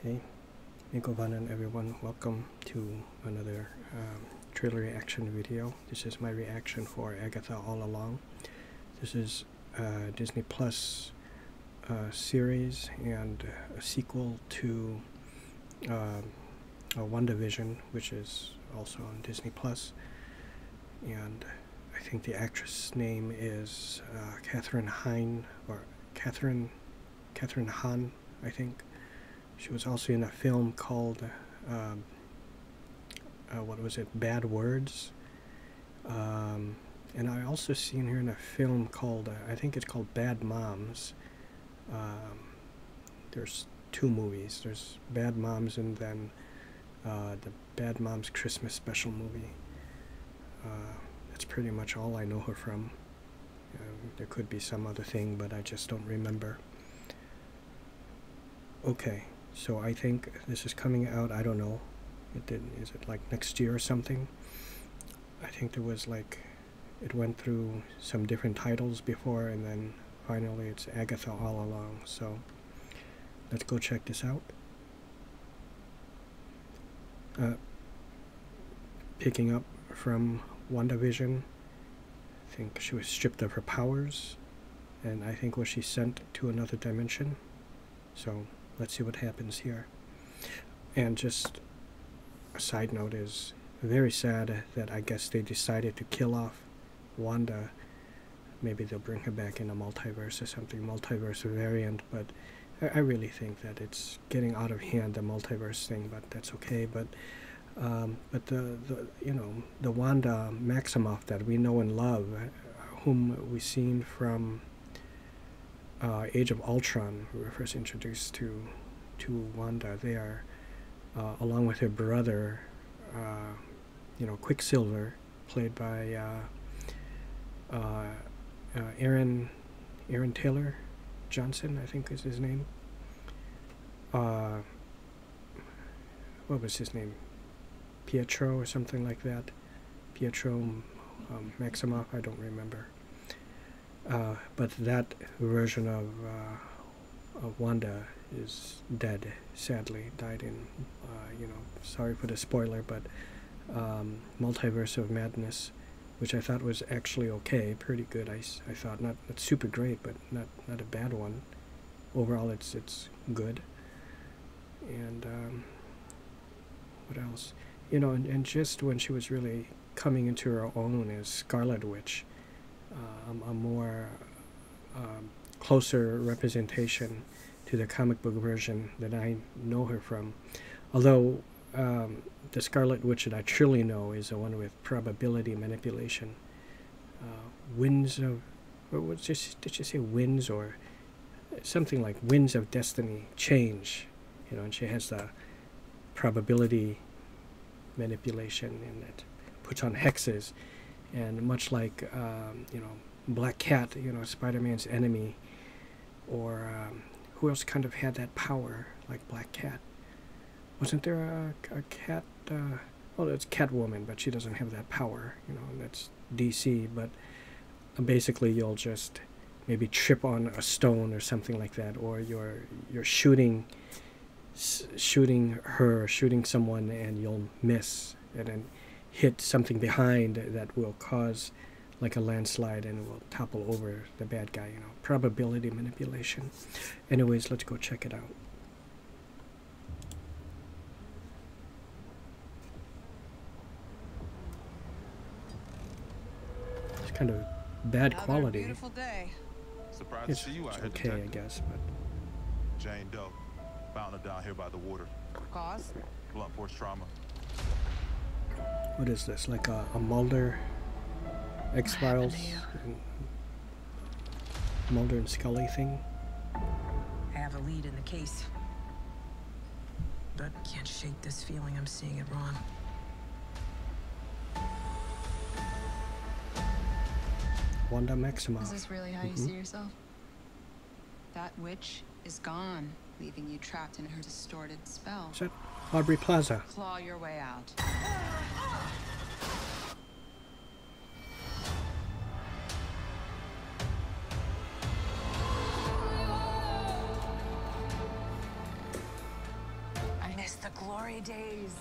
Okay, Ninkovanen everyone, welcome to another trailer reaction video. This is my reaction for Agatha All Along. This is a Disney Plus series and a sequel to WandaVision, which is also on Disney Plus. And I think the actress name is Catherine Hahn, I think. She was also in a film called, what was it, Bad Words. And I also seen her in a film called, I think it's called Bad Moms. There's two movies. There's Bad Moms and then the Bad Moms Christmas special movie. That's pretty much all I know her from. There could be some other thing, but I just don't remember. Okay. So I think this is coming out, I don't know, is it like next year or something? I think there was like, it went through some different titles before, and then finally it's Agatha All Along. So let's go check this out. Picking up from WandaVision, I think she was stripped of her powers, and I think was she sent to another dimension. So let's see what happens here. And just a side note is very sad that I guess they decided to kill off Wanda. Maybe they'll bring her back in a multiverse or something, multiverse variant, but I really think that it's getting out of hand, the multiverse thing, but that's okay. But the you know, the Wanda Maximoff that we know and love, whom we've seen from Age of Ultron, we were first introduced to Wanda there, along with her brother, you know, Quicksilver, played by Aaron Taylor Johnson, I think is his name. What was his name? Pietro or something like that. Pietro Maximoff, I don't remember. But that version of Wanda is dead, sadly. Died in, you know, sorry for the spoiler, but Multiverse of Madness, which I thought was actually okay, pretty good. I thought not super great, but not a bad one. Overall, it's good. And what else? You know, and just when she was really coming into her own as Scarlet Witch, a more closer representation to the comic book version that I know her from. Although the Scarlet Witch that I truly know is the one with probability manipulation. Winds of, or what did you say, winds, or something like Winds of Destiny, change, you know, and she has the probability manipulation, and it puts on hexes. And much like, you know, Black Cat, you know, Spider-Man's enemy, or who else kind of had that power like Black Cat? Wasn't there a cat? Well, it's Catwoman, but she doesn't have that power, you know, and that's DC. But basically, you'll just maybe trip on a stone or something like that, or you're shooting someone, and you'll miss, and then hit something behind that will cause like a landslide and will topple over the bad guy, you know, probability manipulation. Anyways, let's go check it out. It's kind of bad quality. Beautiful day. Surprised It's to see you out here, okay, I detective. guess, but Jane Doe, found her down here by the water. Cause? Blunt force trauma. what is this? Like a Mulder X-Files, Mulder and Scully thing? I have a lead in the case, but can't shake this feeling I'm seeing it wrong. Wanda Maximoff. Is this really how you see yourself? That witch is gone, leaving you trapped in her distorted spell. Is that Aubrey Plaza? Claw your way out. glory days.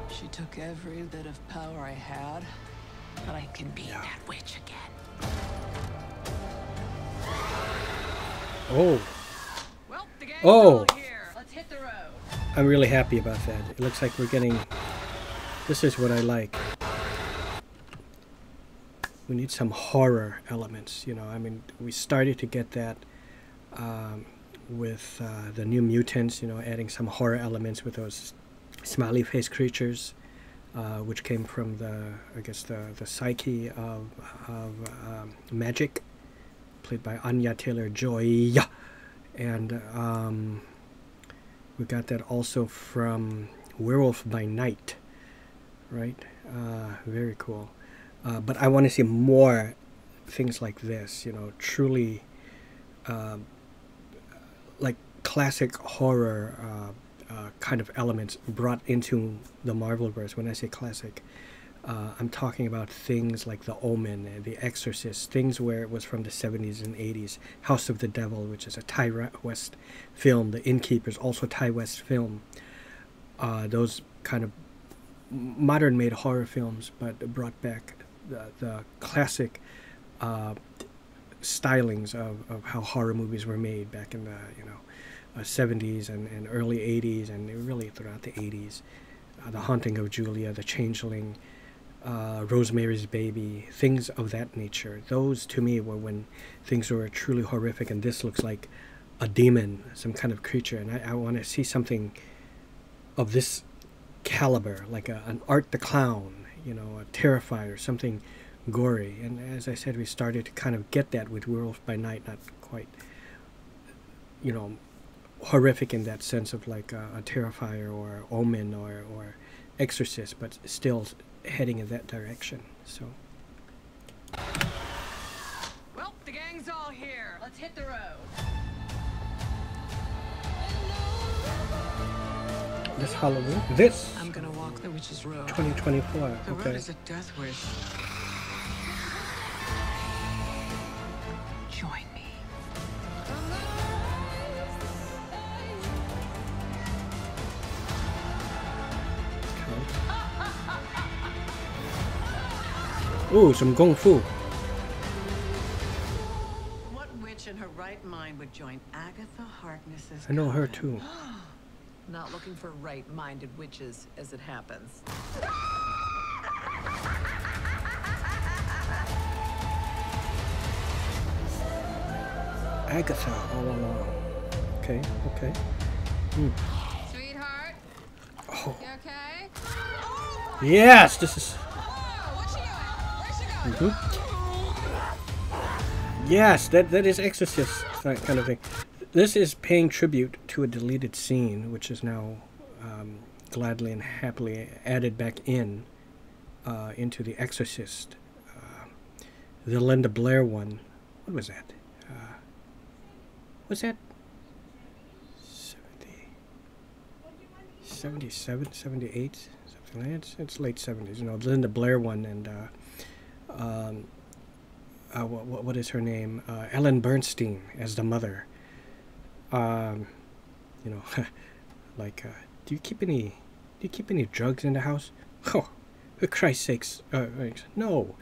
She took every bit of power I had, but I can be that witch again. Oh. Well, the gang's Oh. all here. Let's hit the road. I'm really happy about that. It looks like we're getting... This is what I like. We need some horror elements, you know. I mean, we started to get that with the New Mutants, you know, adding some horror elements with those smiley face creatures, which came from the, I guess, the psyche of Magic, played by Anya Taylor-Joy. And we got that also from Werewolf by Night, right? Very cool. But I want to see more things like this, you know, truly like classic horror kind of elements brought into the Marvelverse. When I say classic, I'm talking about things like The Omen, The Exorcist, things where it was from the 70s and 80s. House of the Devil, which is a Ty West film. The Innkeepers, also Ty West film. Those kind of modern-made horror films, but brought back the classic stylings of how horror movies were made back in the 70s and early 80s, and really throughout the 80s. The Haunting of Julia, The Changeling, Rosemary's Baby, things of that nature. Those to me were when things were truly horrific, and this looks like a demon, some kind of creature, and I want to see something of this caliber, like an Art the Clown, you know, a Terrifier, something gory. And as I said, we started to kind of get that with Werewolf by Night, not quite, you know, horrific in that sense of like a Terrifier or Omen or Exorcist, but still heading in that direction. So Well, the gang's all here. Let's hit the road. this Halloween, this I'm gonna walk the witch's road. 2024. The road Okay. is a death wish. Join me. Ooh, some Kung Fu. What witch in her right mind would join Agatha Harkness's I know her coven? too. Not looking for right-minded witches, as it happens. Agatha all along. Okay, okay. Sweetheart, Oh, you okay? yes, this is... What's she doing? Where's she going? Yes, that is Exorcist, that kind of thing. This is paying tribute to a deleted scene, which is now gladly and happily added back into The Exorcist. The Linda Blair one. What was that? Was that 77, 78, something like that? It's late 70s, you know, the Linda Blair one, and what is her name? Ellen Bernstein as the mother. You know, like, do you keep any drugs in the house? Oh, for Christ's sakes! No,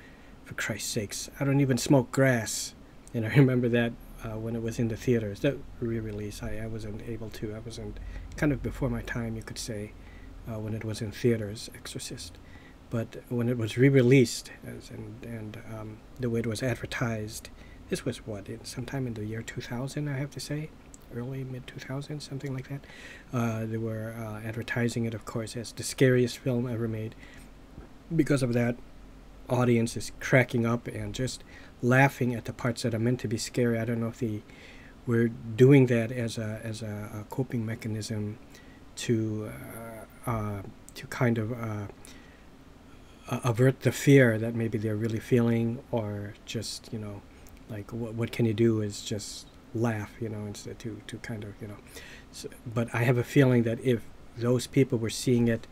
for Christ's sakes! I don't even smoke grass. And I remember that when it was in the theaters, the re-release. I wasn't able to. I wasn't, kind of before my time, you could say, when it was in theaters, Exorcist. But when it was re-released, and the way it was advertised, this was what, sometime in the year 2000, I have to say, early mid-2000s, something like that. They were advertising it, of course, as the scariest film ever made. Because of that, audience is cracking up and just laughing at the parts that are meant to be scary. I don't know if they were doing that as a coping mechanism to kind of avert the fear that maybe they're really feeling, or just, you know, like what can you do is just laugh, you know, instead to kind of, you know. So, but I have a feeling that if those people were seeing it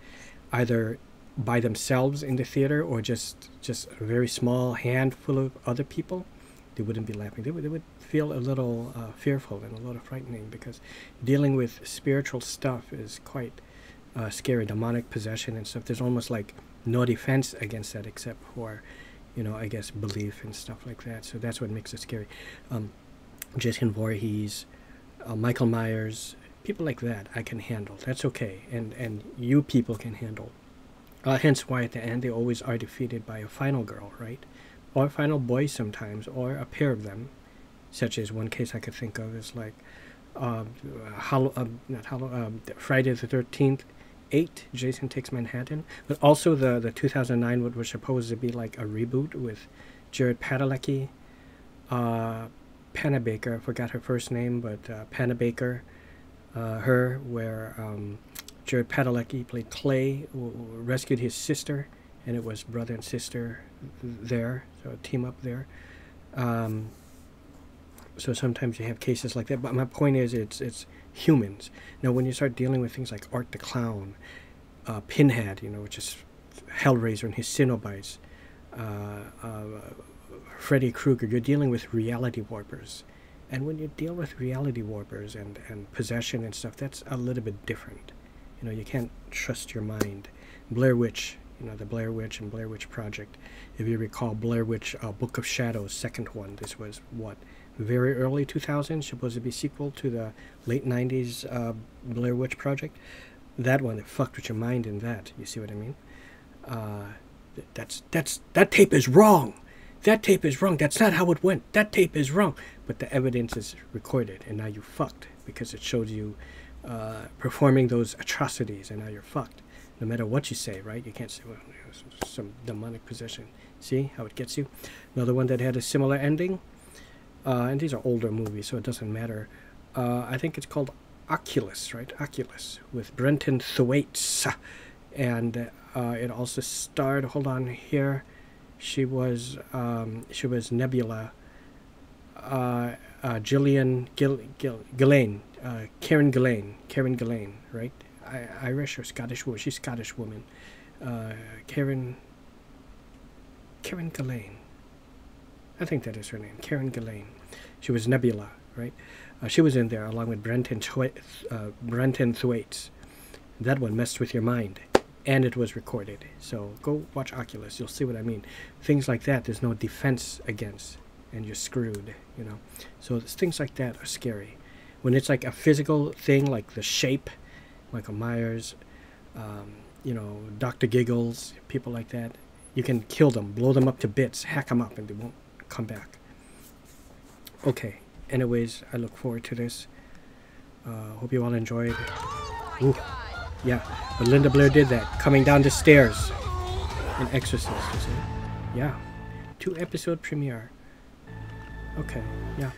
either by themselves in the theater or just a very small handful of other people, they wouldn't be laughing. They would feel a little fearful and a little frightening, because dealing with spiritual stuff is quite scary. Demonic possession and stuff. There's almost like no defense against that except for, you know, I guess belief and stuff like that. So that's what makes it scary. Jason Voorhees, Michael Myers, people like that I can handle. That's okay. And you people can handle. Hence why at the end they always are defeated by a final girl, right? Or a final boy sometimes, or a pair of them. Such as one case I could think of is like Friday the 13th, 8, Jason Takes Manhattan. But also the 2009, what was supposed to be like a reboot with Jared Padalecki, Panna Baker, I forgot her first name, but Panna Baker, where Jared Padalecki played Clay, who rescued his sister, and it was brother and sister there, so a team up there. So sometimes you have cases like that, but my point is it's humans. Now when you start dealing with things like Art the Clown, Pinhead, you know, which is Hellraiser and his Cenobites, Freddy Krueger, you're dealing with reality warpers. And when you deal with reality warpers and possession and stuff, that's a little bit different. You know, you can't trust your mind. Blair Witch, you know, the Blair Witch and Blair Witch Project. If you recall, Blair Witch Book of Shadows, second one. This was, what, very early 2000s, supposed to be sequel to the late 90s Blair Witch Project. That one, it fucked with your mind in that. You see what I mean? That tape is wrong. That tape is wrong. That's not how it went. That tape is wrong. But the evidence is recorded, and now you fucked, because it shows you performing those atrocities, and now you're fucked. No matter what you say, right? You can't say, well, some demonic possession. See how it gets you? Another one that had a similar ending, and these are older movies, so it doesn't matter. I think it's called Oculus, right? Oculus, with Brenton Thwaites, and it also starred, hold on here, she was Nebula, Gillian Gillane, Karen Gillane, right? Irish or Scottish woman. She's Scottish woman. Karen Gillane. I think that is her name. Karen Gillane. She was Nebula, right? She was in there along with Brenton Thwaites. That one messed with your mind, and it was recorded. So go watch Oculus. You'll see what I mean. Things like that, there's no defense against, and you're screwed, you know. So things like that are scary. When it's like a physical thing, like The Shape, Michael Myers, you know, Dr. Giggles, people like that, you can kill them, blow them up to bits, hack them up, and they won't come back. Okay, anyways, I look forward to this. Hope you all enjoyed. Ooh, yeah, but Linda Blair did that, coming down the stairs in Exorcist, you see? Yeah, 2-episode premiere. Okay, yeah,